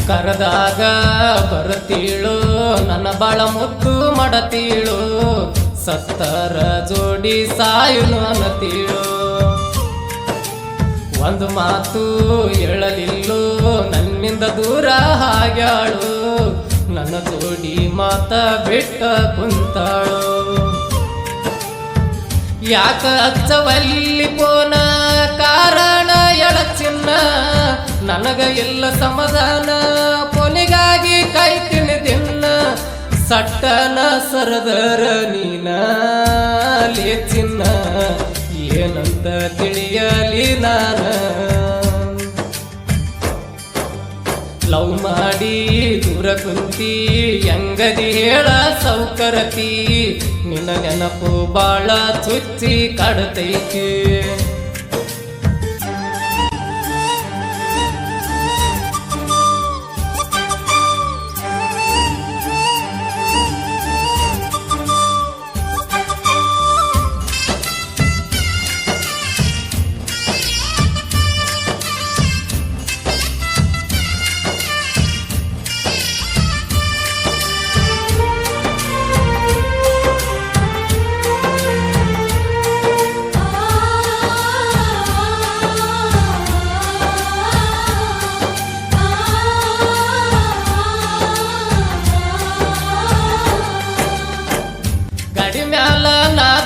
ಕರೆದಾಗ ಬರುತ್ತೀಳು ನನ್ನ ಬಾಳ ಮುದ್ದು ಮಾಡತೀಳು ಸತ್ತರ ಜೋಡಿ ಸಾಯುನು ಅನ್ನತೀಳು ಒಂದು ಮಾತು ಹೇಳಲಿಲ್ಲೋ ನನ್ನಿಂದ ದೂರ ಆಗ್ಯಾಳು ನನ್ನ ಜೋಡಿ ಮಾತ ಬಿಟ್ಟ ಕುಂತಾಳು ಯಾಕ ಹಚ್ಚವಲ್ಲಿ ಪೋನ ಕಾರಣ ಎಳಚಿನ್ನ ನನಗ ಇಲ್ಲ ಸಮಾಧಾನ ಪೊನಿಗಾಗಿ ಕಾಯ್ತೀನಿ ದಿನ ಸಟ್ಟನ ಸರದರ ನೀನ ಲೇಚಿನ್ನ ಏನಂತ ತಿಳಿಯಲಿ ನಾನ ಲವ್ ಮಾಡಿ ದೂರ ಕುಂತಿ ಹೆಂಗದಿ ಹೇಳ ಸೌಕರತಿ ನಿನ್ನ ನೆನಪು ಬಾಳ ಚುಚ್ಚಿ ಕಾಡತೈತಿ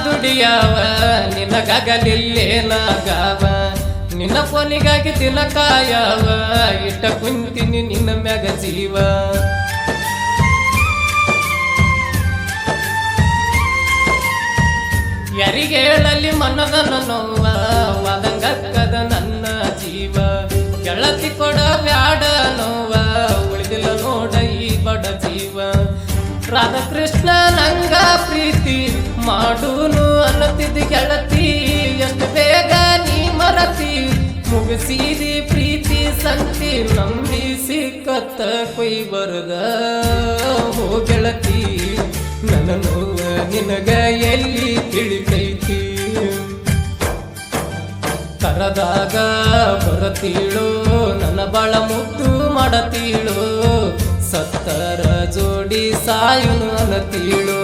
ದುಡಿಯವ ನಿನಗಾಗಲಿಲ್ಲೇನಾಗವ ನಿನ್ನ ಫೋನಿಗಾಗಿ ದಿನ ಕಾಯವ ಇಟ್ಟ ಕುಂತೀನಿ ನಿನ್ನ ಮ್ಯಾಗ ಜೀವ ಯಾರಿಗೆ ಹೇಳಲಿ ಮನದ ನೋವ ವಾದಂಗಕ್ಕದ ನನ್ನ ಜೀವ ಗೆಳತಿ ಕೊಡ ಬ್ಯಾಡ ನೋವ ಉಳಿದಿಲ್ಲ ನೋಡ ಈ ಬಡ ಜೀವ ರಾಧಾಕೃಷ್ಣ ನಂಗ ಪ್ರೀತಿ ಮಾಡೂನು ಅನ್ನತಿದ್ದಿ ಗೆಳತಿ ಎಷ್ಟು ಬೇಗ ನೀ ಮರತಿ ಮುಗಿಸಿದಿ ಪ್ರೀತಿ ಸಂತಿ ನಂಬಿಸಿ ಕತ್ತ ಕೊಯ್ ಬರದ ಹೋ ಗೆಳತಿ ನನ್ನ ನೋವ ನಿನಗ ಎಲ್ಲಿ ತಿಳಿತೈತಿ ಕರೆದಾಗ ಬರತೀಳು ನನ್ನ ಬಾಳ ಮುದ್ದು ಮಾಡತೀಳು ಸತ್ತರ ಜೋಡಿ ಸಾಯುನು ಅನ್ನತೀಳು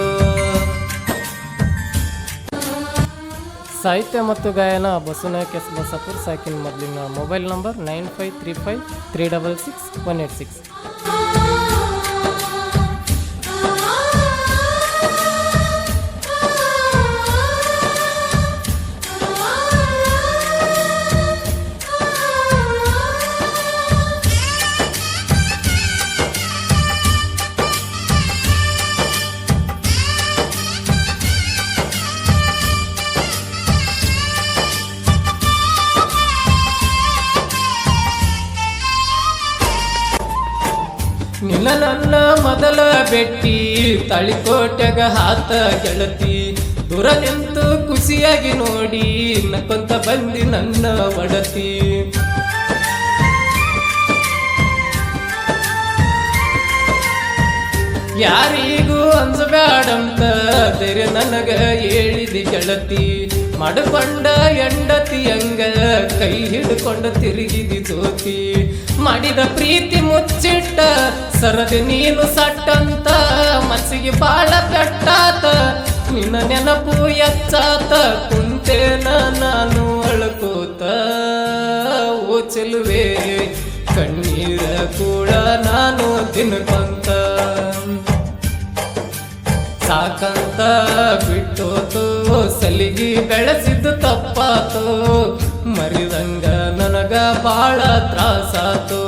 ಸಾಹಿತ್ಯ ಮತ್ತು ಗಾಯನ ಬಸವನಾಯಕ ಎಸ್ ಬಸಾಪುರ ಸಾಕಿನ ಮೊದಲಿನ ಮೊಬೈಲ್ ನಂಬರ್ 9535366186. ನಿನ್ನ ನನ್ನ ಮೊದಲ ಬೆಟ್ಟಿ ತಳಿಕೋಟೆಗ ಹಾತ ಗೆಳತಿ ದೂರ ನಿಂತು ಖುಷಿಯಾಗಿ ನೋಡಿ ನಕ್ಕೊಂತ ಬಂದಿ ನನ್ನ ಒಡತಿ ಯಾರಿಗೂ ಅಂಜಬೇಡಂತ ಧೈರ್ಯ ನನಗ ಹೇಳಿದಿ ಗೆಳತಿ ಮಾಡಿಕೊಂಡ ಹೆಂಡತಿ ಹಂಗ ಕೈ ಹಿಡ್ಕೊಂಡು ತಿರುಗಿದಿ ಜೋತಿ ಮಾಡಿದ ಪ್ರೀತಿ ಮುಚ್ಚಿಟ್ಟ ಸರದಿ ನೀನು ಸಟ್ಟಂತ ಮನಸ್ಸಿಗೆ ಬಾಳ ಪೆಟ್ಟಾತ ನಿನ್ನ ನೆನಪು ಎಚ್ಚಾತ ಕುಂತೇನ ನಾನು ಅಳ್ಕೋತ ಓ ಚೆಲುವೆ ಕಣ್ಣೀರ ಕೂಡ ನಾನು ತಿನ್ಕೊಂತ ಸಾಕಂತ ಬಿಟ್ಟೋತು ಸಲಿಗಿ ಬೆಳೆಸಿದ್ದು ತಪ್ಪಾತು ಮರಿದಂಗ ನನಗ ಬಾಳ ತ್ರಾಸಾತು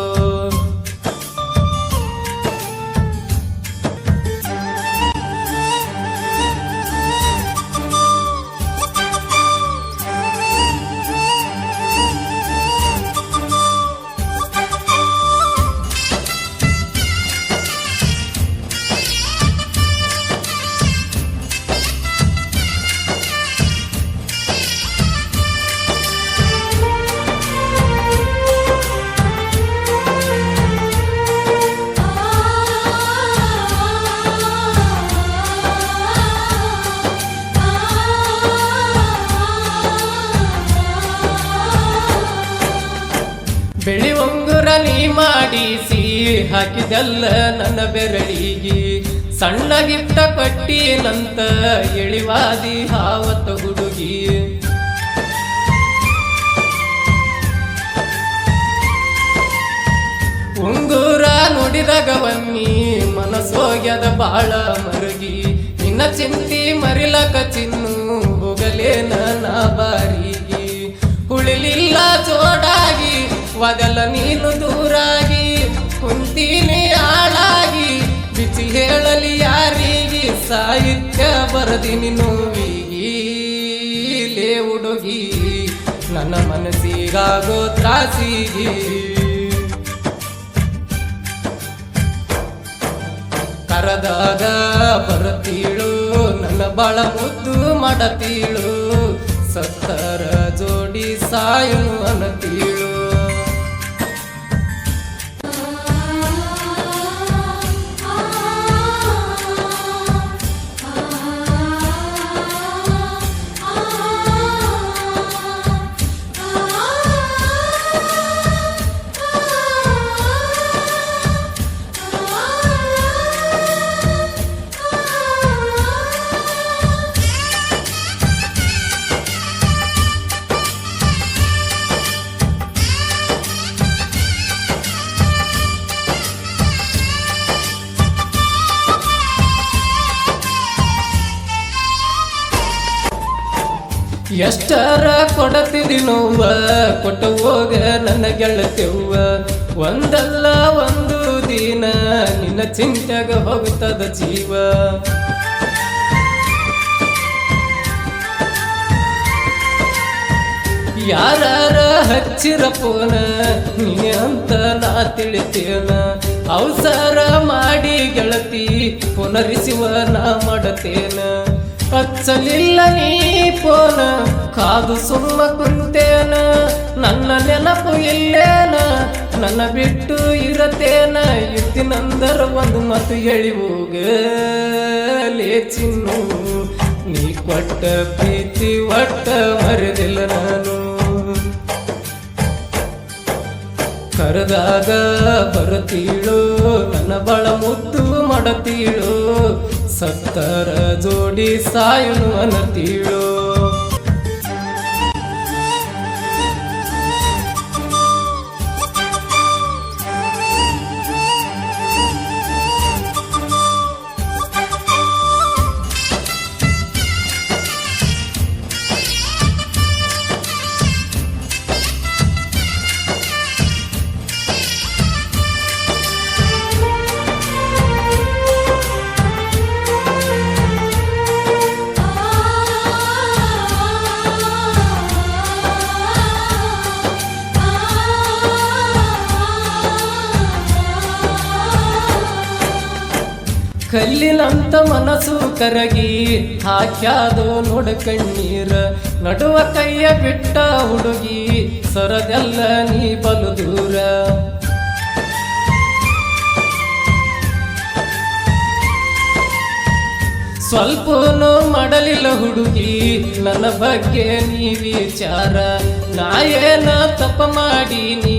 ಉಂಗುರ ನೀ ಮಾಡಿಸಿ ಹಾಕಿದೆಲ್ಲ ನನ್ನ ಬೆರಳಿಗೆ ಸಣ್ಣ ಗಿಫ್ಟ ಕೊಟ್ಟಿನಂತ ಎಳಿವಾದಿ ಹಾವತ್ತ ಹುಡುಗಿ ಉಂಗುರ ನುಡಿದಾಗ ಒಮ್ಮಿ ಮನಸ್ಸೋಗ್ಯದ ಬಾಳ ಮರುಗಿ ನಿನ್ನ ಚಿಂತಿ ಮರಿಲಕ ಚಿನ್ನು ಹೋಗಲೇನ ನಾ ಬಾರಿಗೆ ಉಳಿಲಿಲ್ಲ ಜೋಡಾಗಿ ಒದಲ ನೀನು ದೂರಾಗಿ ಕುಂತೀನಿ ಹಾಳಾಗಿ ಬಿಚ್ಚಿ ಹೇಳಲಿ ಯಾರಿಗೆ ಸಾಹಿತ್ಯ ಬರದಿನಿ ನೋವಿಗೀಲೇ ಹುಡುಗಿ ನನ್ನ ಮನಸ್ಸಿಗಾಗೋ ತ್ರಾಸಿಗಿ ಕರದಾಗ ಬರತೀಳು ನನ್ನ ಬಾಳ ಮುದ್ದು ಮಾಡತೀಳು ಸತ್ತರ ಜೋಡಿ ಸಾಯನು ಅನ್ನತೀಳು ಎಷ್ಟರ ಕೊಡತಿದಿ ನೋವ ಕೊಟ್ಟು ಹೋಗ ನನ್ನ ಗೆಳತೆವ್ವ ಒಂದಲ್ಲ ಒಂದು ದಿನ ನಿನ್ನ ಚಿಂತೆಗ ಹೋಗುತ್ತದ ಜೀವ ಯಾರ ಹಚ್ಚಿರ ಪೋನ ನೀನೆ ಅಂತ ನಾ ತಿಳಿತೇನ ಅವಸರ ಮಾಡಿ ಗೆಳತಿ ಪುನರಿಸುವ ನಾ ಮಾಡತೇನ ಹಚ್ಚಲಿಲ್ಲ ನೀ ಪೋನ ಕಾದು ಸುಮ್ಮ ಕುಂತೇನ ನನ್ನ ನೆನಪು ಇಲ್ಲೇನ ನನ್ನ ಬಿಟ್ಟು ಇರತೇನ ಇತ್ತಿನಂದರ ಒಂದು ಮಾತು ಹೇಳಿ ಹೋಗಲೇ ಚಿನ್ನು ನೀ ಕೊಟ್ಟ ಪ್ರೀತಿ ಒಟ್ಟ ಮರೆದಿಲ್ಲ ನಾನು ಕರೆದಾಗ ಬರುತ್ತೀಳು ನನ್ನ ಬಾಳ ಮುದ್ದು ಮಾಡತೀಳು ಸತ್ತರ ಜೋಡಿ ಸಾಯನು ಅನ್ನತೀಳು ಕಲ್ಲಿನಂತ ಮನಸ್ಸು ಕರಗಿ ಹಾಕ್ಯಾದೋ ನೋಡ ಕಣ್ಣೀರ ನಡುವ ಕೈಯ ಬಿಟ್ಟ ಹುಡುಗಿ ಸರದೆಲ್ಲ ನೀ ಬಲು ದೂರ ಸ್ವಲ್ಪನೂ ಮಾಡಲಿಲ್ಲ ಹುಡುಗಿ ನನ್ನ ಬಗ್ಗೆ ನೀ ವಿಚಾರ ನಾ ಏನ ತಪ್ಪ ಮಾಡಿ ನೀ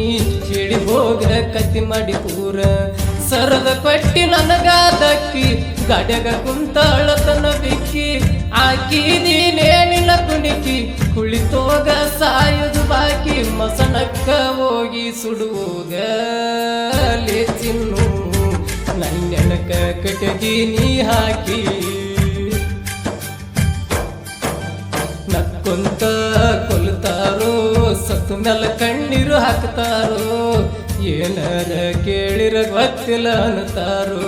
ಹೇಳಿ ಹೋಗ ಕತ್ತಿ ಮಾಡಿ ಪೂರ ಸರದ ಪಟ್ಟಿ ನನಗಾದಕ್ಕಿ ಗಾಡ್ಯಾಗ ಕುಂತಾಳತನ ಬಿಕ್ಕಿ ಹಾಕಿದೀನೇನಿಲ್ಲ ಕುಣಿಕಿ ಕುಳಿತೋಗ ಸಾಯುದು ಬಾಕಿ ಮಸಣಕ್ಕ ಹೋಗಿ ಸುಡುವುಗಲೇ ಚಿನ್ನು ನನ್ನೆನಕ ಕಟಗಿ ನೀ ಹಾಕಿ ನಕ್ಕೊಂತ ಕೊಲ್ತಾರೋ ಸತ್ತು ಮೇಲೆ ಕಣ್ಣೀರು ಹಾಕ್ತಾರೋ ಏನರ ಕೇಳಿರ ಗೊತ್ತಿಲ್ಲ ಅನ್ನತಾರೋ